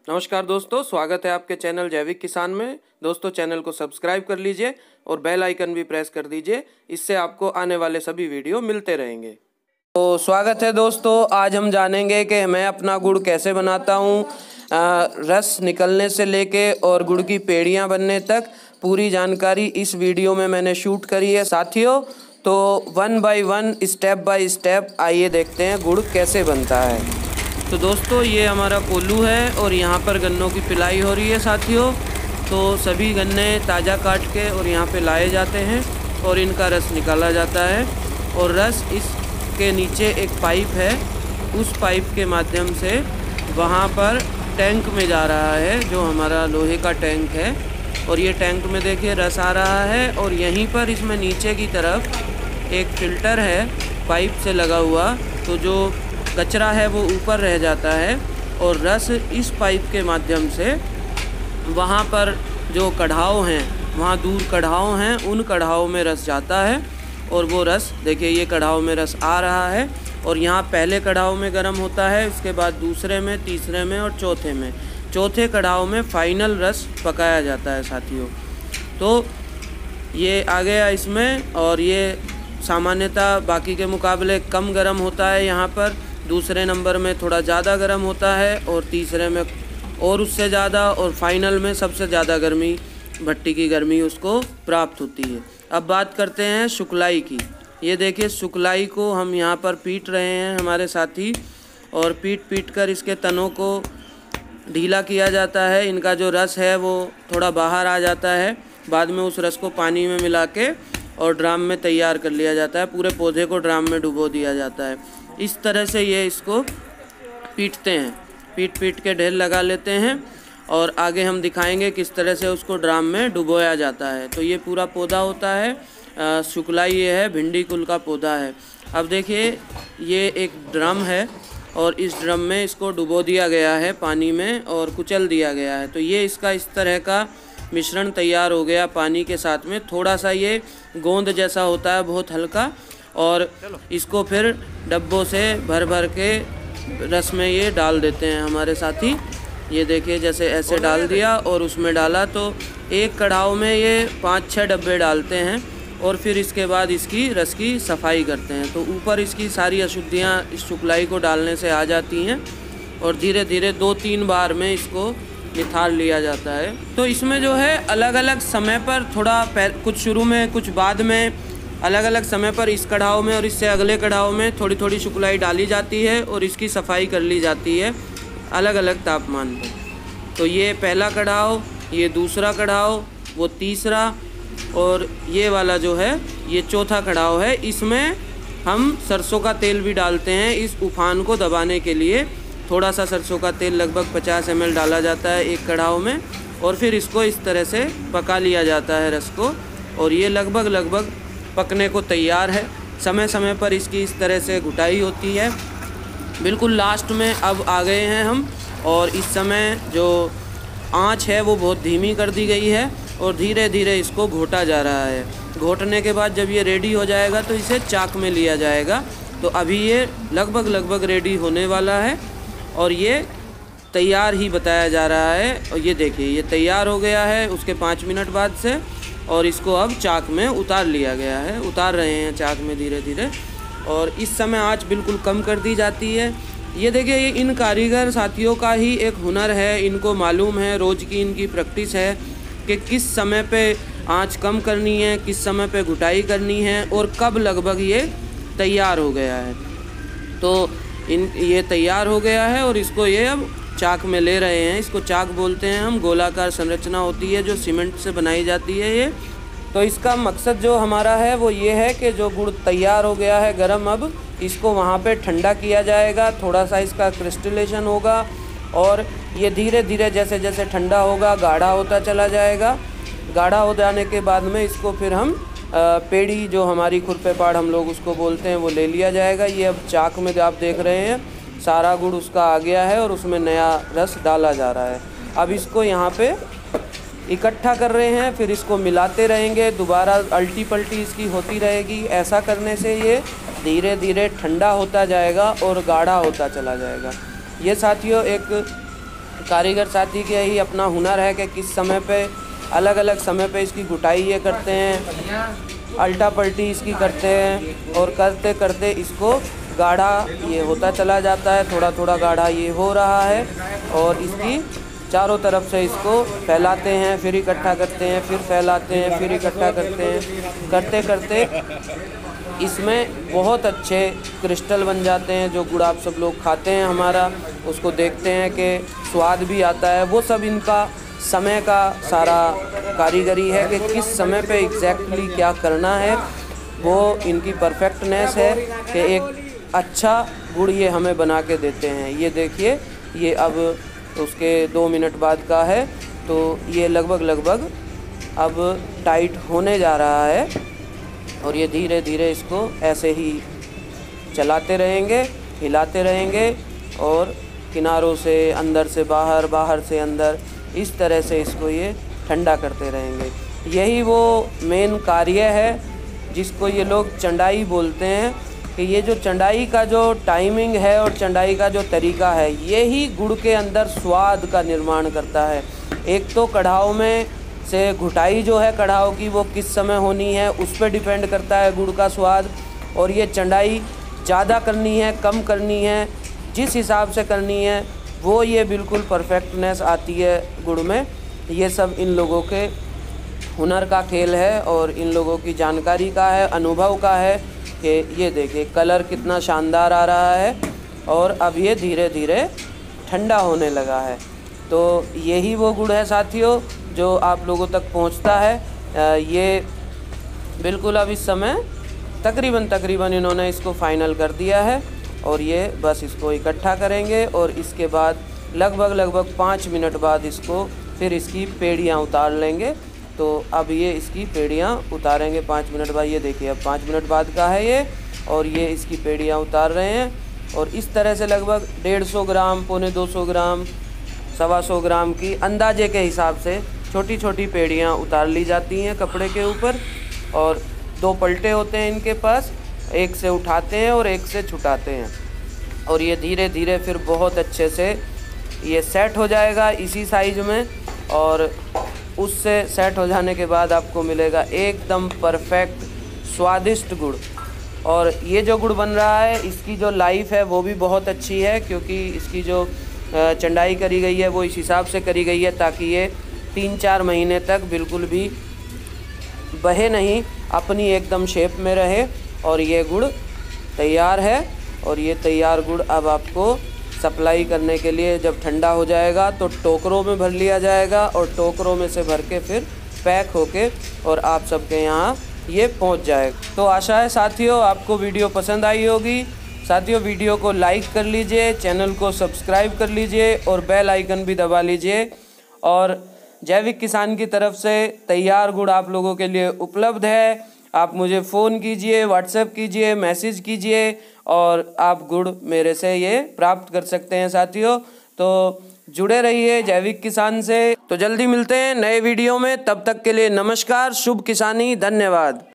नमस्कार दोस्तों, स्वागत है आपके चैनल जैविक किसान में। दोस्तों, चैनल को सब्सक्राइब कर लीजिए और बेल आइकन भी प्रेस कर दीजिए, इससे आपको आने वाले सभी वीडियो मिलते रहेंगे। तो स्वागत है दोस्तों, आज हम जानेंगे कि मैं अपना गुड़ कैसे बनाता हूँ। रस निकलने से लेके और गुड़ की पेड़ियाँ बनने तक पूरी जानकारी इस वीडियो में मैंने शूट करी है साथियों। तो 1 बाय 1 स्टेप बाय स्टेप आइए देखते हैं गुड़ कैसे बनता है। तो दोस्तों, ये हमारा कोल्हू है और यहाँ पर गन्नों की पिलाई हो रही है साथियों। तो सभी गन्ने ताज़ा काट के और यहाँ पे लाए जाते हैं और इनका रस निकाला जाता है। और रस इसके नीचे एक पाइप है, उस पाइप के माध्यम से वहाँ पर टैंक में जा रहा है, जो हमारा लोहे का टैंक है। और ये टैंक में देखिए रस आ रहा है और यहीं पर इसमें नीचे की तरफ एक फ़िल्टर है पाइप से लगा हुआ, तो जो कचरा है वो ऊपर रह जाता है और रस इस पाइप के माध्यम से वहाँ पर जो कढ़ाव हैं, वहाँ दूर कढ़ाव हैं, उन कढ़ाव में रस जाता है। और वो रस देखिए, ये कढ़ाव में रस आ रहा है और यहाँ पहले कढ़ाव में गर्म होता है, उसके बाद दूसरे में, तीसरे में और चौथे में। चौथे कढ़ाव में फाइनल रस पकाया जाता है साथियों। तो ये आ गया इसमें, और ये सामान्यतः बाकी के मुकाबले कम गर्म होता है। यहाँ पर दूसरे नंबर में थोड़ा ज़्यादा गर्म होता है और तीसरे में और उससे ज़्यादा, और फाइनल में सबसे ज़्यादा गर्मी, भट्टी की गर्मी उसको प्राप्त होती है। अब बात करते हैं सुखलाई की। ये देखिए, सुखलाई को हम यहाँ पर पीट रहे हैं हमारे साथी, और पीट कर इसके तनों को ढीला किया जाता है। इनका जो रस है वो थोड़ा बाहर आ जाता है। बाद में उस रस को पानी में मिला के और ड्राम में तैयार कर लिया जाता है। पूरे पौधे को ड्राम में डुबो दिया जाता है। इस तरह से ये इसको पीटते हैं, पीट के ढेर लगा लेते हैं। और आगे हम दिखाएंगे किस तरह से उसको ड्राम में डुबोया जाता है। तो ये पूरा पौधा होता है, सुखलाई ये है, भिंडी कुल का पौधा है। अब देखिए, ये एक ड्रम है और इस ड्रम में इसको डुबो दिया गया है पानी में और कुचल दिया गया है। तो ये इसका इस तरह का मिश्रण तैयार हो गया पानी के साथ में। थोड़ा सा ये गोंद जैसा होता है, बहुत हल्का। और इसको फिर डब्बों से भर के रस में ये डाल देते हैं हमारे साथी। ये देखिए, जैसे ऐसे डाल दिया और उसमें डाला, तो एक कढ़ाव में ये 5-6 डब्बे डालते हैं और फिर इसके बाद इसकी रस की सफाई करते हैं। तो ऊपर इसकी सारी अशुद्धियाँ इस सुखलाई को डालने से आ जाती हैं और धीरे धीरे 2-3 बार में इसको निथार लिया जाता है। तो इसमें जो है अलग अलग समय पर, थोड़ा कुछ शुरू में कुछ बाद में, अलग अलग समय पर इस कढ़ाव में और इससे अगले कढ़ाव में थोड़ी थोड़ी सुखलाई डाली जाती है और इसकी सफाई कर ली जाती है अलग अलग तापमान पर। तो ये पहला कढ़ाव, ये दूसरा कढ़ाव, वो तीसरा, और ये वाला जो है ये चौथा कढ़ाव है। इसमें हम सरसों का तेल भी डालते हैं इस उफान को दबाने के लिए। थोड़ा सा सरसों का तेल, लगभग 50 ml डाला जाता है एक कढ़ाव में, और फिर इसको इस तरह से पका लिया जाता है रस को। और ये लगभग पकने को तैयार है। समय समय पर इसकी इस तरह से घुटाई होती है। बिल्कुल लास्ट में अब आ गए हैं हम, और इस समय जो आंच है वो बहुत धीमी कर दी गई है और धीरे धीरे इसको घोटा जा रहा है। घोटने के बाद जब ये रेडी हो जाएगा तो इसे चाक में लिया जाएगा। तो अभी ये लगभग रेडी होने वाला है और ये तैयार ही बताया जा रहा है। और ये देखिए, ये तैयार हो गया है उसके 5 मिनट बाद से, और इसको अब चाक में उतार लिया गया है। उतार रहे हैं चाक में धीरे धीरे, और इस समय आंच बिल्कुल कम कर दी जाती है। ये देखिए, ये इन कारीगर साथियों का ही एक हुनर है। इनको मालूम है, रोज़ की इनकी प्रैक्टिस है कि किस समय पे आंच कम करनी है, किस समय पे घुटाई करनी है और कब लगभग ये तैयार हो गया है। तो ये तैयार हो गया है और इसको ये अब चाक में ले रहे हैं। इसको चाक बोलते हैं हम। गोलाकार संरचना होती है जो सीमेंट से बनाई जाती है ये। तो इसका मकसद जो हमारा है वो ये है कि जो गुड़ तैयार हो गया है गरम, अब इसको वहाँ पे ठंडा किया जाएगा। थोड़ा सा इसका क्रिस्टलेशन होगा और ये धीरे धीरे जैसे जैसे ठंडा होगा गाढ़ा होता चला जाएगा। गाढ़ा हो जाने के बाद में इसको फिर हम पेड़ी, जो हमारी खुरपे-पाड़ हम लोग उसको बोलते हैं, वो ले लिया जाएगा। ये अब चाक में जो आप देख रहे हैं सारा गुड़ उसका आ गया है और उसमें नया रस डाला जा रहा है। अब इसको यहाँ पे इकट्ठा कर रहे हैं, फिर इसको मिलाते रहेंगे, दोबारा अल्टी पल्टी इसकी होती रहेगी। ऐसा करने से ये धीरे धीरे ठंडा होता जाएगा और गाढ़ा होता चला जाएगा। ये साथियों एक कारीगर साथी के ही अपना हुनर है कि किस समय पे अलग अलग समय पे इसकी गुटाई ये करते हैं, अल्टा पल्टी इसकी करते हैं और करते करते इसको गाढ़ा ये होता चला जाता है। थोड़ा थोड़ा गाढ़ा ये हो रहा है और इसकी चारों तरफ से इसको फैलाते हैं, फिर इकट्ठा करते हैं, फिर फैलाते हैं, फिर इकट्ठा करते हैं। करते करते इसमें बहुत अच्छे क्रिस्टल बन जाते हैं। जो गुड़ आप सब लोग खाते हैं हमारा, उसको देखते हैं कि स्वाद भी आता है। वो सब इनका समय का सारा कारीगरी है कि किस समय पे एग्जैक्टली क्या करना है। वो इनकी परफेक्टनेस है कि एक अच्छा गुड़ ये हमें बना के देते हैं। ये देखिए, ये अब उसके 2 मिनट बाद का है, तो ये लगभग अब टाइट होने जा रहा है और ये धीरे धीरे इसको ऐसे ही चलाते रहेंगे, हिलाते रहेंगे और किनारों से अंदर से बाहर, बाहर से अंदर, इस तरह से इसको ये ठंडा करते रहेंगे। यही वो मेन कार्य है जिसको ये लोग चंडाई बोलते हैं कि ये जो चंडाई का जो टाइमिंग है और चंडाई का जो तरीका है, यही गुड़ के अंदर स्वाद का निर्माण करता है। एक तो कढ़ाव में से घुटाई जो है कढ़ाव की, वो किस समय होनी है उस पर डिपेंड करता है गुड़ का स्वाद। और ये चंडाई ज़्यादा करनी है, कम करनी है, जिस हिसाब से करनी है वो ये बिल्कुल परफेक्टनेस आती है गुड़ में। ये सब इन लोगों के हुनर का खेल है और इन लोगों की जानकारी का है, अनुभव का है कि ये देखिए कलर कितना शानदार आ रहा है और अब ये धीरे धीरे ठंडा होने लगा है। तो यही वो गुड़ है साथियों जो आप लोगों तक पहुंचता है। ये बिल्कुल अब इस समय तकरीबन इन्होंने इसको फाइनल कर दिया है और ये बस इसको इकट्ठा करेंगे और इसके बाद लगभग 5 मिनट बाद इसको फिर इसकी पेड़ियाँ उतार लेंगे। तो अब ये इसकी पेड़ियाँ उतारेंगे 5 मिनट बाद। ये देखिए अब 5 मिनट बाद का है ये और ये इसकी पेड़ियाँ उतार रहे हैं और इस तरह से लगभग 150 ग्राम, पौने 200 ग्राम, 125 ग्राम की अंदाजे के हिसाब से छोटी छोटी पेड़ियाँ उतार ली जाती हैं कपड़े के ऊपर। और 2 पलटे होते हैं इनके पास, एक से उठाते हैं और एक से छुटाते हैं और ये धीरे धीरे फिर बहुत अच्छे से ये सेट हो जाएगा इसी साइज में। और उससे सेट हो जाने के बाद आपको मिलेगा एकदम परफेक्ट स्वादिष्ट गुड़। और ये जो गुड़ बन रहा है इसकी जो लाइफ है वो भी बहुत अच्छी है, क्योंकि इसकी जो चंडाई करी गई है वो इस हिसाब से करी गई है ताकि ये 3-4 महीने तक बिल्कुल भी बहे नहीं, अपनी एकदम शेप में रहे। और ये गुड़ तैयार है और ये तैयार गुड़ अब आपको सप्लाई करने के लिए जब ठंडा हो जाएगा तो टोकरों में भर लिया जाएगा और टोकरों में से भर के फिर पैक होके और आप सबके यहाँ ये पहुँच जाएगा। तो आशा है साथियों आपको वीडियो पसंद आई होगी। साथियों वीडियो को लाइक कर लीजिए, चैनल को सब्सक्राइब कर लीजिए और बेल आइकन भी दबा लीजिए। और जैविक किसान की तरफ से तैयार गुड़ आप लोगों के लिए उपलब्ध है। आप मुझे फ़ोन कीजिए, व्हाट्सएप कीजिए, मैसेज कीजिए और आप गुड़ मेरे से ये प्राप्त कर सकते हैं साथियों। तो जुड़े रहिए जैविक किसान से। तो जल्दी मिलते हैं नए वीडियो में, तब तक के लिए नमस्कार, शुभ किसानी, धन्यवाद।